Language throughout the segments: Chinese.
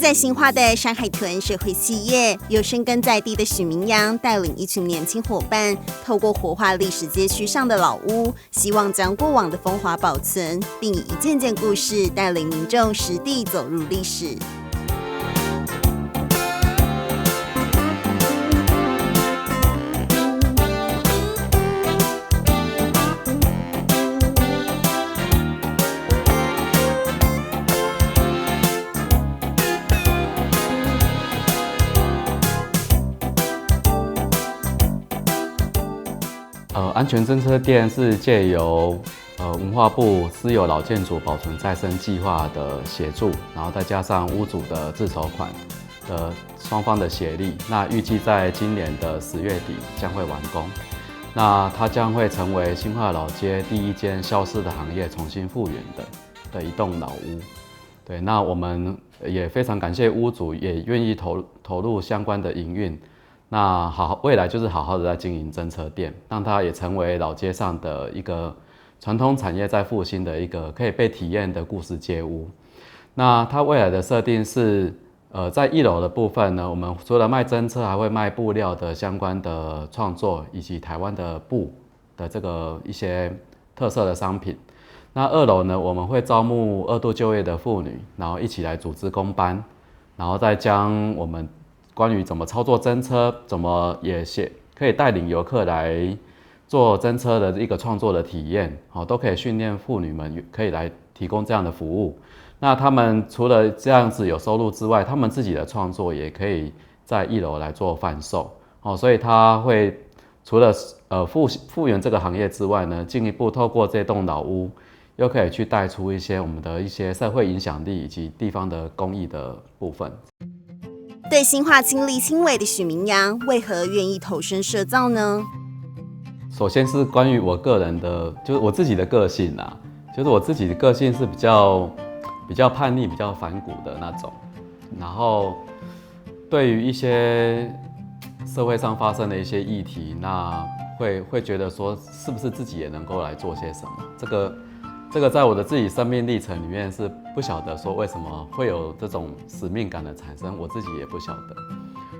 在新化的山海屯社会企业，由深耕在地的许明阳带领一群年轻伙伴，透过活化历史街区上的老屋，希望将过往的风华保存，并以一件件故事带领民众实地走入历史。安全侦测店是借由文化部私有老建筑保存再生计划的协助，然后再加上屋主的自筹款的双方的协力，那预计在今年的10月底将会完工。那它将会成为新化老街第一间消失的行业重新复原的一栋老屋。对，那我们也非常感谢屋主也愿意投入相关的营运。那未来就是好好的在经营侦测店，让它也成为老街上的一个传统产业在复兴的一个可以被体验的故事街屋。那它未来的设定是，在1楼的部分呢，我们除了卖侦测，还会卖布料的相关的创作，以及台湾的布的这个一些特色的商品。那2楼呢，我们会招募2度就业的妇女，然后一起来组织工班，然后再将我们关于怎么操作侦车，怎么也可以带领游客来做侦车的一个创作的体验，都可以训练妇女们可以来提供这样的服务。那他们除了这样子有收入之外，他们自己的创作也可以在1楼来做贩售。所以他会除了复原这个行业之外呢，进一步透过这栋老屋，又可以去带出一些我们的一些社会影响力以及地方的公益的部分。对新化亲力亲为的许明阳，为何愿意投身社造呢？首先是关于我个人的，就是我自己的个性啊，就是我自己的个性是比较叛逆、比较反骨的那种。然后对于一些社会上发生的一些议题，那会觉得说，是不是自己也能够来做些什么？这个在我的自己生命历程里面是不晓得说为什么会有这种使命感的产生，我自己也不晓得。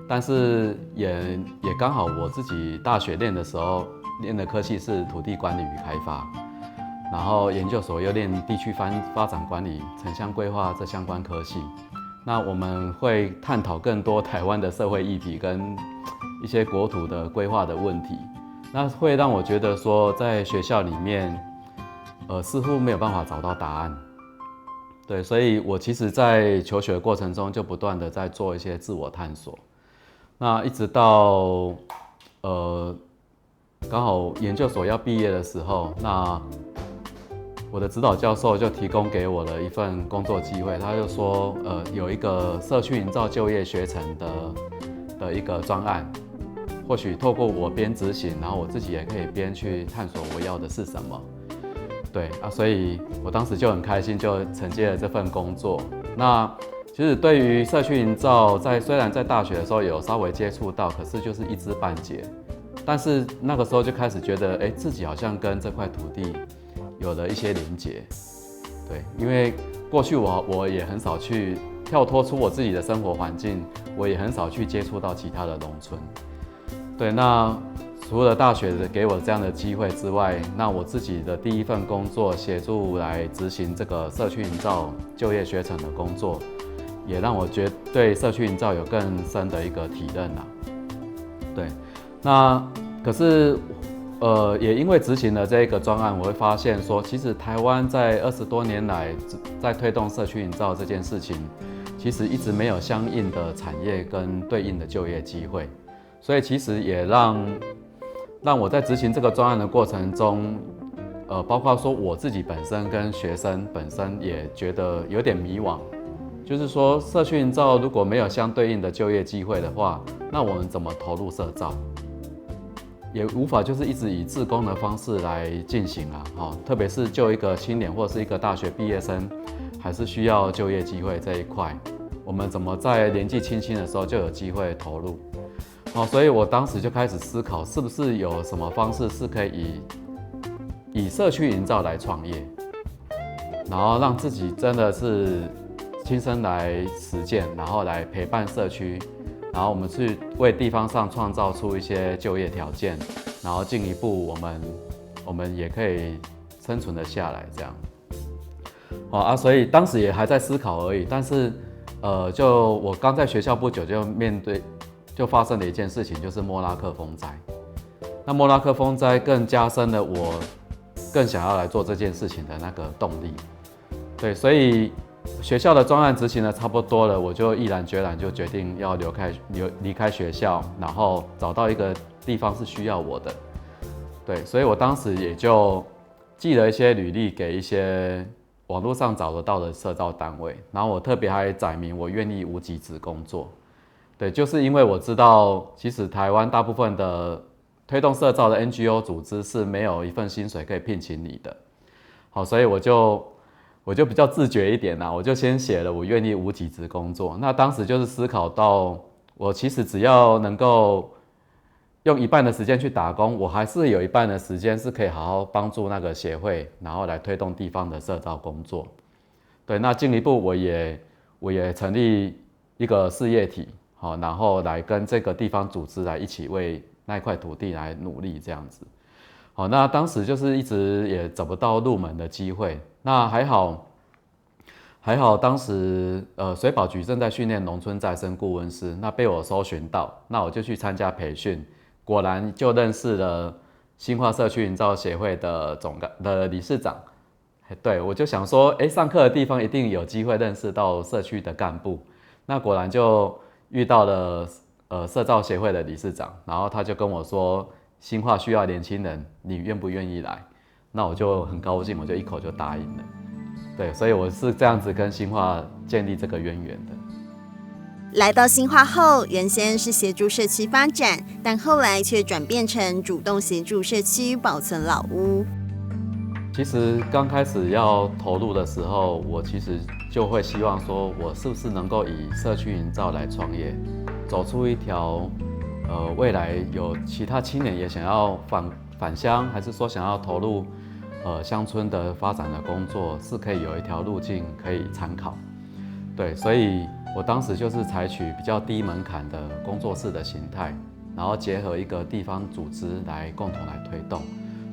但是也刚好我自己大学念的时候念的科系是土地管理与开发，然后研究所又念地区发展管理、城乡规划这相关科系。那我们会探讨更多台湾的社会议题跟一些国土的规划的问题，那会让我觉得说在学校里面似乎没有办法找到答案。对，所以我其实在求学的过程中就不断的在做一些自我探索。那一直到刚好研究所要毕业的时候，那我的指导教授就提供给我了一份工作机会，他就说有一个社区营造就业学程的一个专案，或许透过我边执行，然后我自己也可以边去探索我要的是什么。对啊，所以我当时就很开心，就承接了这份工作。那其实对于社区营造，虽然在大学的时候有稍微接触到，可是就是一知半解。但是那个时候就开始觉得，自己好像跟这块土地有了一些连结。对，因为过去我也很少去跳脱出我自己的生活环境，我也很少去接触到其他的农村。对，那除了大学给我这样的机会之外，那我自己的第一份工作，协助来执行这个社区营造就业学程的工作，也让我对社区营造有更深的一个体认啦。对，那可是也因为执行了这个专案，我会发现说，其实台湾在20多年来在推动社区营造这件事情，其实一直没有相应的产业跟对应的就业机会，所以其实也让我在执行这个专案的过程中，包括说我自己本身跟学生本身也觉得有点迷惘，就是说社区营造如果没有相对应的就业机会的话，那我们怎么投入社造？也无法就是一直以志工的方式来进行啊，特别是就一个青年或是一个大学毕业生，还是需要就业机会这一块，我们怎么在年纪轻轻的时候就有机会投入？所以我当时就开始思考，是不是有什么方式是可以以社区营造来创业，然后让自己真的是亲身来实践，然后来陪伴社区，然后我们去为地方上创造出一些就业条件，然后进一步我们也可以生存得下来这样。所以当时也还在思考而已，但是就我刚在学校不久就发生了一件事情，就是莫拉克风灾。那莫拉克风灾更加深了我更想要来做这件事情的那个动力。对，所以学校的专案执行的差不多了，我就毅然决然就决定要离开学校，然后找到一个地方是需要我的。对，所以我当时也就寄了一些履历给一些网络上找得到的社造单位，然后我特别还载明我愿意无给职工作。对，就是因为我知道，其实台湾大部分的推动社造的 NGO 组织是没有一份薪水可以聘请你的。好，所以我就比较自觉一点啦，我就先写了我愿意无给职工作。那当时就是思考到，我其实只要能够用一半的时间去打工，我还是有一半的时间是可以好好帮助那个协会，然后来推动地方的社造工作。对，那进一步我也成立一个事业体，好，然后来跟这个地方组织来一起为那一块土地来努力这样子。好，那当时就是一直也找不到入门的机会，那还好，当时水保局正在训练农村再生顾问师，那被我搜寻到，那我就去参加培训，果然就认识了新化社区营造协会的理事长。对，我就想说，上课的地方一定有机会认识到社区的干部，那果然就遇到了社造协会的理事长，然后他就跟我说，新化需要年轻人，你愿不愿意来？那我就很高兴，我就一口就答应了。对，所以我是这样子跟新化建立这个渊源的。来到新化后，原先是协助社区发展，但后来却转变成主动协助社区保存老屋。其实刚开始要投入的时候，我其实就会希望说，我是不是能够以社区营造来创业，走出一条未来有其他青年也想要返乡，还是说想要投入乡村的发展的工作，是可以有一条路径可以参考。对，所以我当时就是采取比较低门槛的工作室的形态，然后结合一个地方组织来共同来推动，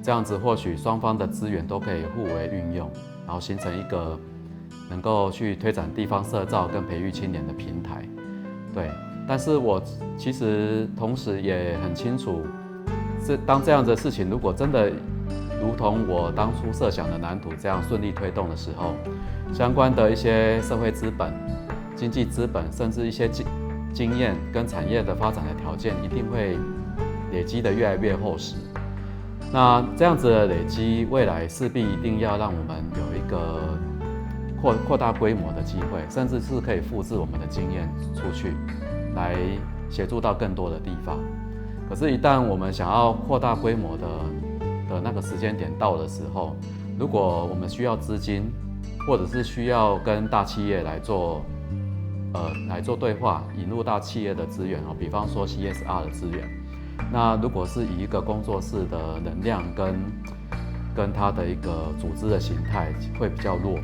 这样子或许双方的资源都可以互为运用，然后形成一个能够去推展地方社造跟培育青年的平台。对，但是我其实同时也很清楚，当这样的事情如果真的如同我当初设想的蓝图这样顺利推动的时候，相关的一些社会资本、经济资本，甚至一些经验跟产业的发展的条件，一定会累积得越来越厚实。那这样子的累积，未来势必一定要让我们有一个扩大规模的机会，甚至是可以复制我们的经验出去，来协助到更多的地方。可是，一旦我们想要扩大规模的那个时间点到的时候，如果我们需要资金，或者是需要跟大企业来做对话，引入大企业的资源，比方说 CSR 的资源，那如果是以一个工作室的能量跟它的一个组织的形态会比较弱，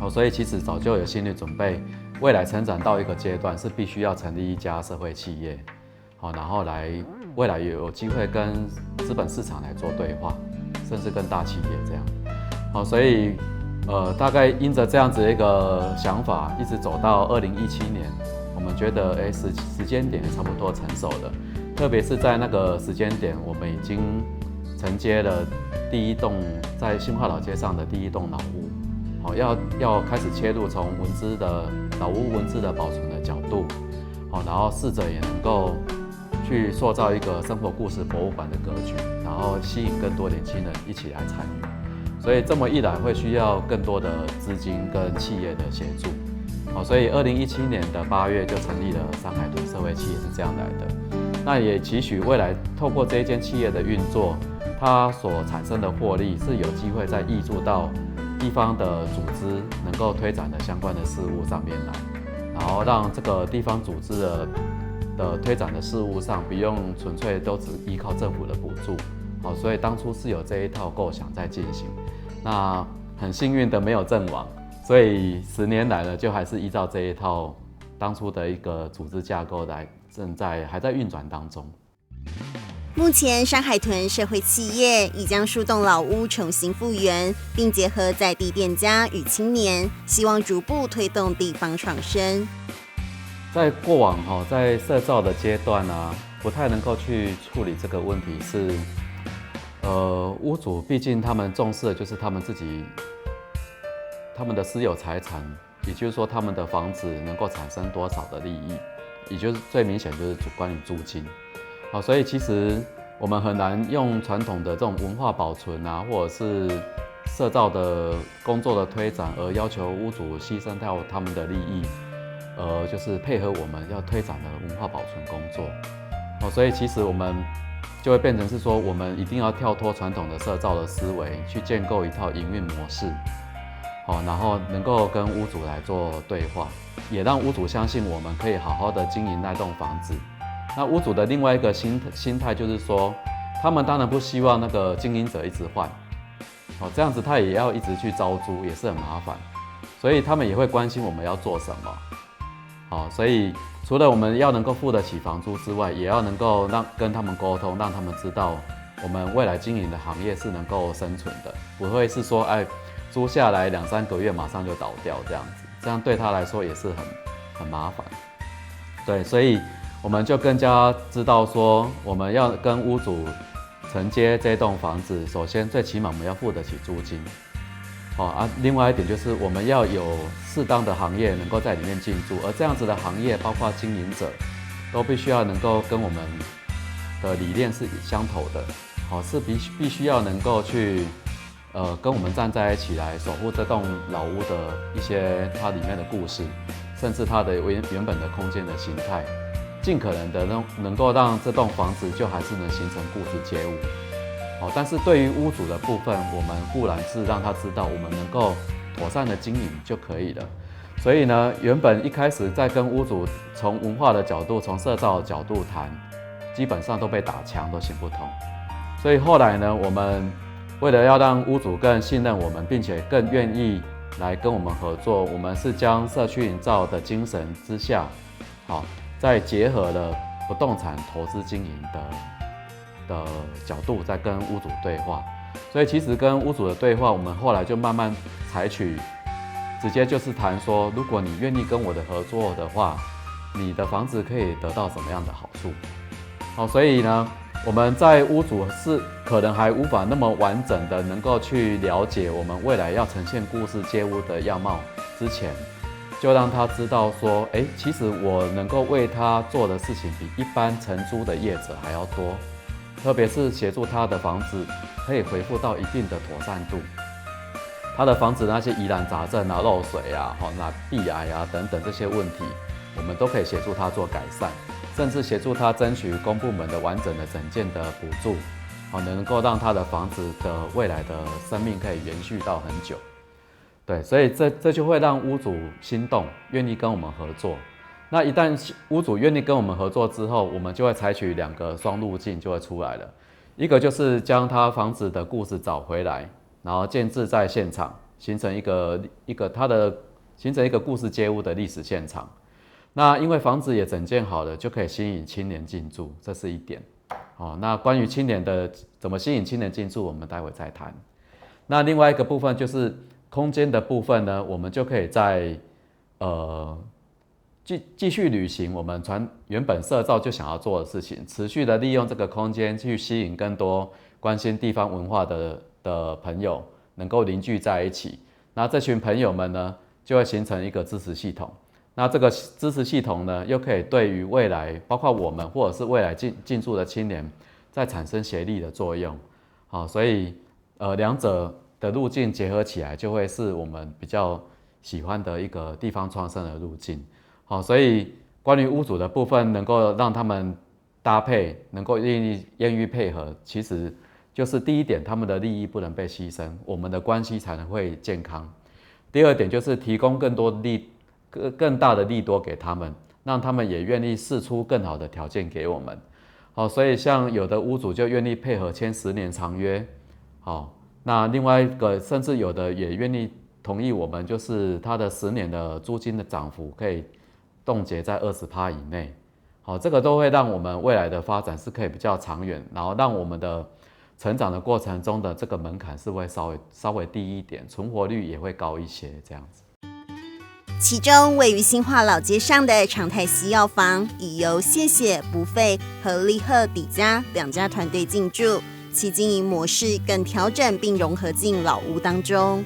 所以其实早就有心理准备，未来成长到一个阶段是必须要成立一家社会企业，然后未来也有机会跟资本市场来做对话，甚至跟大企业这样。所以大概因着这样子的一个想法，一直走到2017年，我们觉得时间点也差不多成熟了。特别是在那个时间点，我们已经承接了第一栋在新化老街上的第一栋老屋，要开始切入从老屋文字的保存的角度，然后试着也能够去塑造一个生活故事博物馆的格局，然后吸引更多年轻人一起来参与。所以这么一来，会需要更多的资金跟企业的协助。所以2017年的8月就成立了山海豚社会企业，是这样来的。那也期许未来透过这一间企业的运作，它所产生的获利是有机会再挹注到地方的组织能够推展的相关的事务上面来，然后让这个地方组织的推展的事务上不用纯粹都只依靠政府的补助。所以当初是有这一套构想在进行。那很幸运的没有阵亡，所以10年来了，就还是依照这一套当初的一个组织架构来，还在运转当中。目前山海屯社会企业已将数栋老屋重新复原，并结合在地店家与青年，希望逐步推动地方创生。在过往在社造的阶段啊，不太能够去处理这个问题是，屋主毕竟他们重视的就是他们自己他们的私有财产，也就是说他们的房子能够产生多少的利益，也就是最明显就是关于租金。所以其实我们很难用传统的这种文化保存啊，或者是社造的工作的推展，而要求屋主牺牲掉他们的利益，就是配合我们要推展的文化保存工作。所以其实我们就会变成是说，我们一定要跳脱传统的社造的思维，去建构一套营运模式，然后能够跟屋主来做对话，也让屋主相信我们可以好好的经营那栋房子。那屋主的另外一个心态就是说，他们当然不希望那个经营者一直换，这样子他也要一直去招租，也是很麻烦，所以他们也会关心我们要做什么。所以除了我们要能够付得起房租之外，也要能够跟他们沟通，让他们知道我们未来经营的行业是能够生存的，不会是说租下来2-3个月马上就倒掉这样子，这样对他来说也是很麻烦。对，所以我们就更加知道说，我们要跟屋主承接这栋房子，首先最起码我们要付得起租金。另外一点就是我们要有适当的行业能够在里面进驻，而这样子的行业，包括经营者，都必须要能够跟我们的理念是相投的，是必须要能够去跟我们站在一起来守护这栋老屋的一些它里面的故事，甚至它的原本的空间的形态，尽可能的能够让这栋房子就还是能形成故事街屋。但是对于屋主的部分，我们固然是让他知道我们能够妥善的经营就可以了。所以呢，原本一开始在跟屋主从文化的角度、从社造的角度谈，基本上都被打枪，都行不通。所以后来呢，我们为了要让屋主更信任我们，并且更愿意来跟我们合作，我们是将社区营造的精神之下，再结合了不动产投资经营的角度在跟屋主对话。所以其实跟屋主的对话，我们后来就慢慢采取直接就是谈说，如果你愿意跟我的合作的话，你的房子可以得到什么样的好处。所以呢，我们在屋主是可能还无法那么完整的能够去了解我们未来要呈现故事街屋的样貌之前，就让他知道说，其实我能够为他做的事情比一般承租的业者还要多。特别是协助他的房子可以恢复到一定的妥善度，他的房子那些疑难杂症啊、漏水啊、壁癌啊等等这些问题，我们都可以协助他做改善，甚至协助他争取公部门的完整的整建的补助，能够让他的房子的未来的生命可以延续到很久。对，所以这就会让屋主心动，愿意跟我们合作。那一旦屋主愿意跟我们合作之后，我们就会采取2个双路径就会出来了。一个就是将他房子的故事找回来，然后建置在现场，形成一个故事街屋的历史现场。那因为房子也整建好了，就可以吸引青年进驻，这是一点。那关于青年的怎么吸引青年进驻，我们待会再谈。那另外一个部分就是空间的部分呢，我们就可以在继续履行我们原本社造就想要做的事情，持续的利用这个空间去吸引更多关心地方文化的朋友能够凝聚在一起。那这群朋友们呢，就会形成一个支持系统。那这个支持系统呢，又可以对于未来包括我们或者是未来进驻的青年，再产生协力的作用。所以2者的路径结合起来，就会是我们比较喜欢的一个地方创生的路径。所以关于屋主的部分，能够让他们搭配，能够愿意配合，其实就是第一点，他们的利益不能被牺牲，我们的关系才能会健康。第二点就是提供更大的利多给他们，让他们也愿意释出更好的条件给我们。所以像有的屋主就愿意配合签10年长约，那另外一个甚至有的也愿意同意我们就是它的10年的租金的涨幅可以冻结在20%以内。好，这个都会让我们未来的发展是可以比较长远，然后让我们的成长的过程中的这个门槛是会稍微低一点，存活率也会高一些，这样子。其中位于新化老街上的常态西药房，已由谢谢、不费和利赫底家2家团队进驻，其经营模式更调整并融合进老屋当中。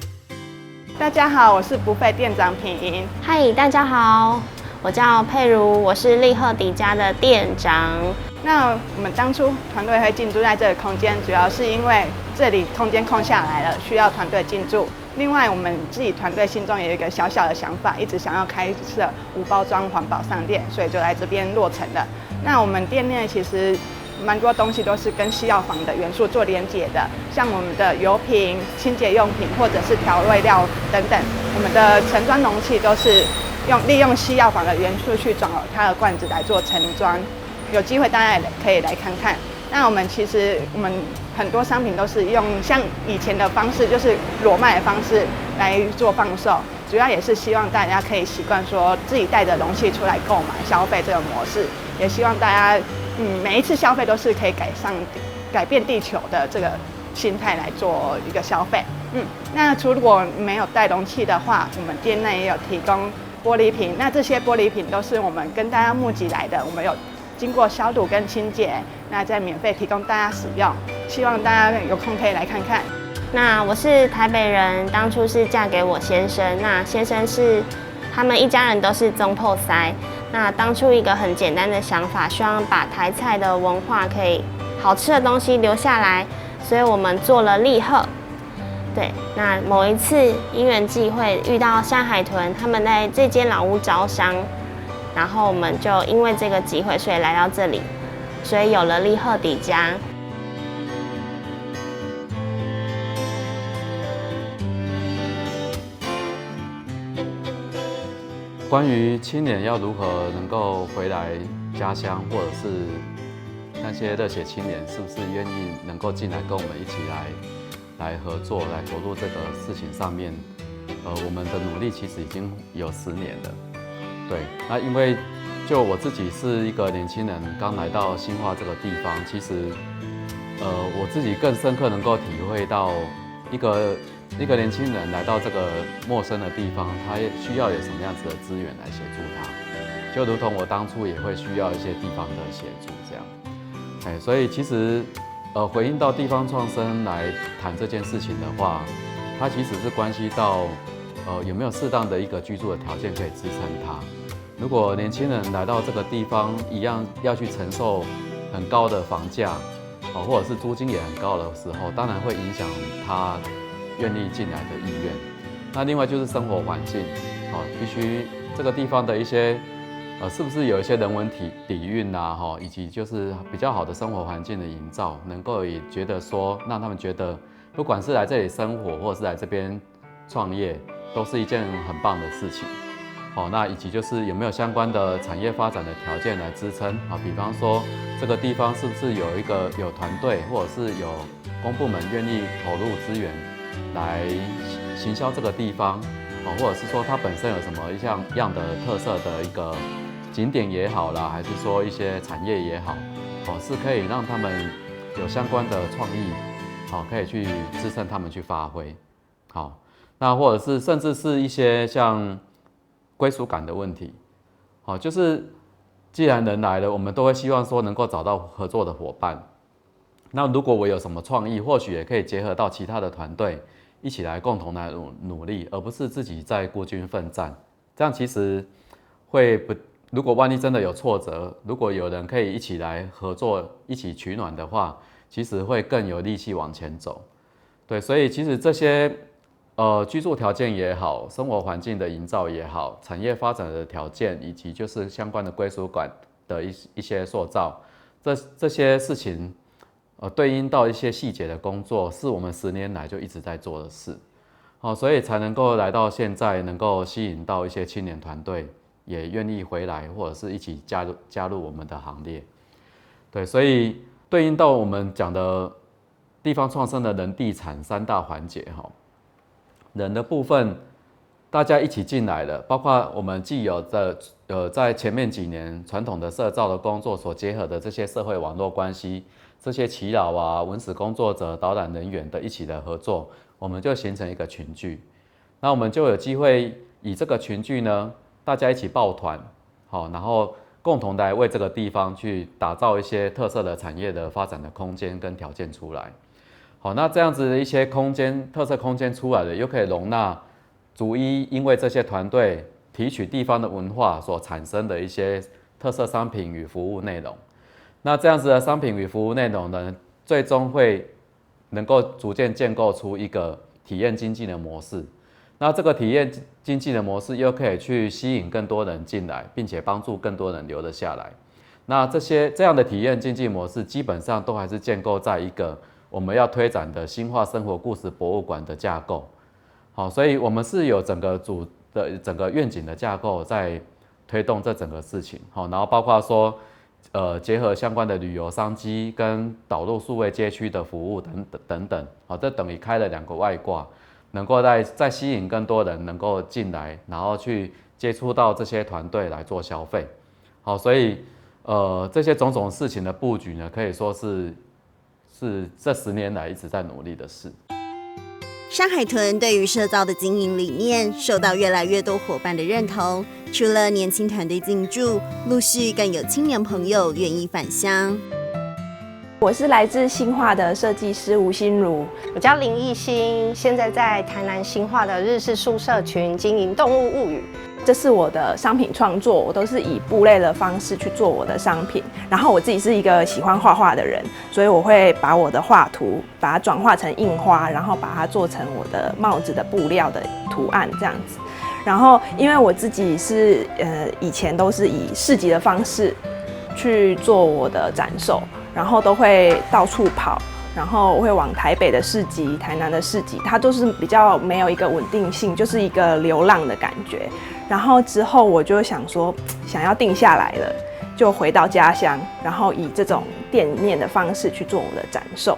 大家好，我是不费店长品莹。嗨，大家好，我叫佩如，我是利赫底家的店长。那我们当初团队会进驻在这个空间，主要是因为这里空间空下来了，需要团队进驻。另外，我们自己团队心中也有一个小小的想法，一直想要开设无包装环保商店，所以就来这边落成了。那我们店内其实蛮多东西都是跟西药房的元素做连结的，像我们的油品、清洁用品或者是调味料等等，我们的盛装容器都是利用西药房的元素去装它的罐子来做盛装。有机会大家也可以来看看。那我们很多商品都是用像以前的方式，就是裸卖的方式来做放售，主要也是希望大家可以习惯说自己带着容器出来购买消费这个模式，也希望大家每一次消费都是可以改变地球的这个心态来做一个消费。那如果没有带容器的话，我们店内也有提供玻璃瓶，那这些玻璃瓶都是我们跟大家募集来的，我们有经过消毒跟清洁，那再免费提供大家使用，希望大家有空可以来看看。那我是台北人，当初是嫁给我先生，那先生是他们一家人都是中破塞。那当初一个很简单的想法，希望把台菜的文化可以好吃的东西留下来，所以我们做了利赫。对，那某一次因缘际会遇到山海豚，他们在这间老屋招商，然后我们就因为这个机会，所以来到这里，所以有了利赫底家。关于青年要如何能够回来家乡，或者是那些热血青年是不是愿意能够进来跟我们一起来合作，来投入这个事情上面，我们的努力其实已经有10年了。对，那因为就我自己是一个年轻人，刚来到新化这个地方，其实我自己更深刻能够体会到一个年轻人来到这个陌生的地方，他需要有什么样子的资源来协助他，就如同我当初也会需要一些地方的协助这样。所以其实回应到地方创生来谈这件事情的话，它其实是关系到有没有适当的一个居住的条件可以支撑他。如果年轻人来到这个地方，一样要去承受很高的房价，或者是租金也很高的时候，当然会影响他愿意进来的意愿。那另外就是生活环境，必须这个地方的一些是不是有一些人文底蕴啊，以及就是比较好的生活环境的营造，能够也觉得说让他们觉得，不管是来这里生活或者是来这边创业，都是一件很棒的事情。那以及就是有没有相关的产业发展的条件来支撑啊？比方说这个地方是不是有团队，或者是有公部门愿意投入资源来行销这个地方，或者是说它本身有什么样的特色的一个景点也好啦，还是说一些产业也好，是可以让他们有相关的创意，可以去支撑他们去发挥。好，那或者是甚至是一些像归属感的问题，就是既然人来了，我们都会希望说能够找到合作的伙伴。那如果我有什么创意，或许也可以结合到其他的团队一起来共同来努力，而不是自己在孤军奋战。这样其实会不，如果万一真的有挫折，如果有人可以一起来合作，一起取暖的话，其实会更有力气往前走。对，所以其实这些居住条件也好，生活环境的营造也好，产业发展的条件，以及就是相关的归属感的一些塑造，这些事情，对应到一些细节的工作，是我们10年来就一直在做的事，所以才能够来到现在，能够吸引到一些青年团队，也愿意回来，或者是一起加入我们的行列。对，所以对应到我们讲的地方创生的人地产3大环节，人的部分大家一起进来了，包括我们既有的在前面几年传统的社造的工作所结合的这些社会网络关系，这些耆老啊、文史工作者、导览人员的一起的合作，我们就形成一个群聚。那我们就有机会以这个群聚呢，大家一起抱团，好，然后共同来为这个地方去打造一些特色的产业的发展的空间跟条件出来。好，那这样子的一些空间、特色空间出来了，又可以容纳逐一因为这些团队提取地方的文化所产生的一些特色商品与服务内容。那这样子的商品与服务内容呢，最终会能够逐渐建构出一个体验经济的模式。那这个体验经济的模式又可以去吸引更多人进来，并且帮助更多人留得下来。那这样的体验经济模式，基本上都还是建构在一个我们要推展的新化生活故事博物馆的架构。好，所以我们是有整个愿景的架构在推动这整个事情。好，然后包括说，结合相关的旅游商机跟导入数位街区的服务等等。好，这等于开了2个外挂。能够再吸引更多人能够进来，然后去接触到这些团队来做消费。好，所以这些种种事情的布局呢，可以说是这10年来一直在努力的事。山海豚对于社造的经营理念受到越来越多伙伴的认同，除了年轻团队进驻，陆续更有青年朋友愿意返乡。我是来自新化的设计师吴心如，我叫林艺兴，现在在台南新化的日式宿舍群经营动物物语。这是我的商品创作，我都是以布类的方式去做我的商品。然后我自己是一个喜欢画画的人，所以我会把我的画图把它转化成印花，然后把它做成我的帽子的布料的图案这样子。然后因为我自己是以前都是以市集的方式去做我的展售。然后都会到处跑，然后我会往台北的市集、台南的市集，它都是比较没有一个稳定性，就是一个流浪的感觉。然后之后我就想说，想要定下来了，就回到家乡，然后以这种店面的方式去做我的展售。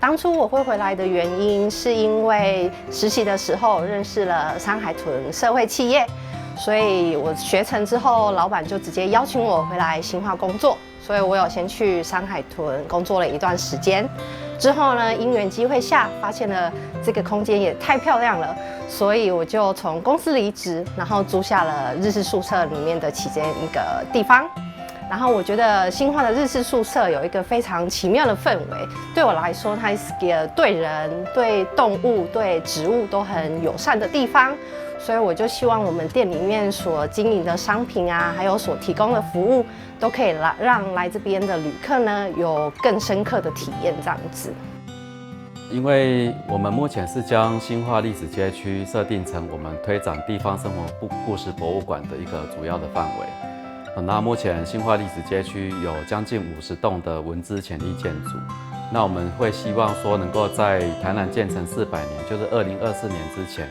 当初我会回来的原因，是因为实习的时候认识了山海豚社会企业，所以我学成之后，老板就直接邀请我回来新化工作。所以我有先去山海豚工作了一段时间，之后呢，因缘机会下发现了这个空间也太漂亮了，所以我就从公司离职，然后租下了日式宿舍里面的其中一个地方。然后我觉得新化的日式宿舍有一个非常奇妙的氛围，对我来说，它是一个对人、对动物、对植物都很友善的地方。所以我就希望我们店里面所经营的商品啊，还有所提供的服务，都可以让来这边的旅客呢有更深刻的体验这样子。因为我们目前是将新化历史街区设定成我们推展地方生活故事博物馆的一个主要的范围。那目前新化历史街区有将近50栋的文资潜力建筑，那我们会希望说能够在台南建成400年，就是2024年之前，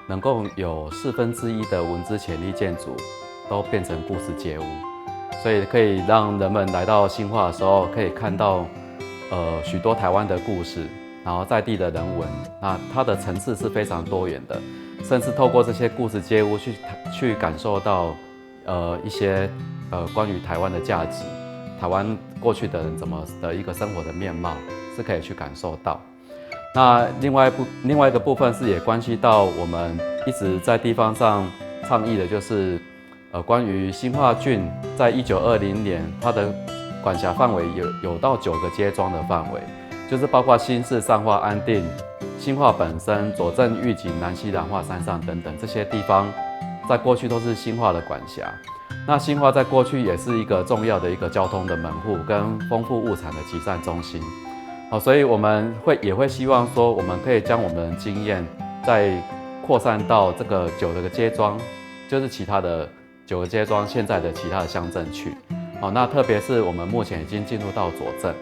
能够有1/4的文资潜力建筑都变成故事街屋，所以可以让人们来到新化的时候，可以看到许多台湾的故事，然后在地的人文，那它的层次是非常多元的，甚至透过这些故事街屋去感受到一些关于台湾的价值，台湾过去的人怎么的一个生活的面貌是可以去感受到。那另外一个部分是也关系到我们一直在地方上倡议的，就是关于新化郡在1920年它的管辖范围有到9个街庄的范围，就是包括新市、上化、安定、新化本身、左镇、玉井、南西、兰化、山上等等这些地方，在过去都是新化的管辖。那新化在过去也是一个重要的一个交通的门户跟丰富物产的集散中心。好，所以我们也会希望说，我们可以将我们的经验再扩散到这个9个街庄，就是其他的9个街庄现在的其他的乡镇去。好，那特别是我们目前已经进入到左镇。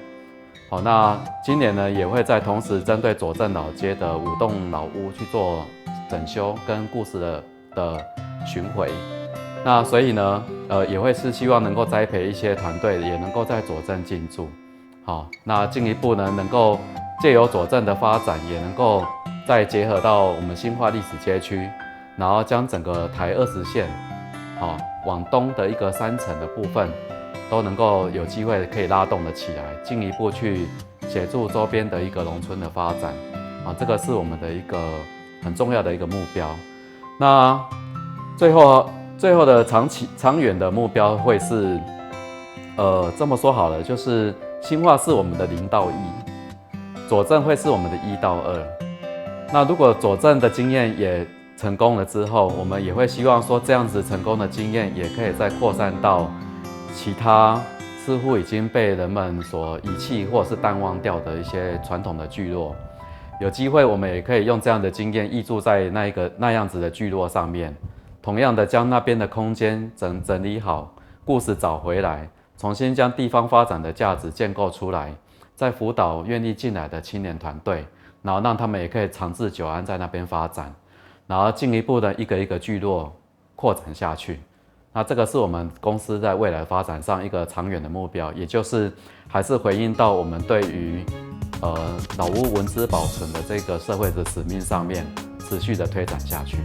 好，那今年呢也会在同时针对左镇老街的5栋老屋去做整修跟故事的巡回。那所以呢，也会是希望能够栽培一些团队，也能够在左镇进驻。好，那进一步呢，能够借由左镇的发展，也能够再结合到我们新化历史街区，然后将整个台20线，往东的一个3层的部分，都能够有机会可以拉动的起来，进一步去协助周边的一个农村的发展，这个是我们的一个很重要的一个目标。那最后的长远的目标会是，这么说好了，就是新化是我们的0到1，左镇会是我们的1到2。那如果左镇的经验也成功了之后，我们也会希望说，这样子成功的经验也可以再扩散到其他似乎已经被人们所遗弃或者是淡忘掉的一些传统的聚落。有机会，我们也可以用这样的经验挹注在那样子的聚落上面，同样的将那边的空间整理好，故事找回来，重新将地方发展的价值建构出来，再辅导愿意进来的青年团队，然后让他们也可以长治久安在那边发展，然后进一步的一个一个聚落扩展下去。那这个是我们公司在未来发展上一个长远的目标，也就是还是回应到我们对于老屋文资保存的这个社会的使命上面持续的推展下去。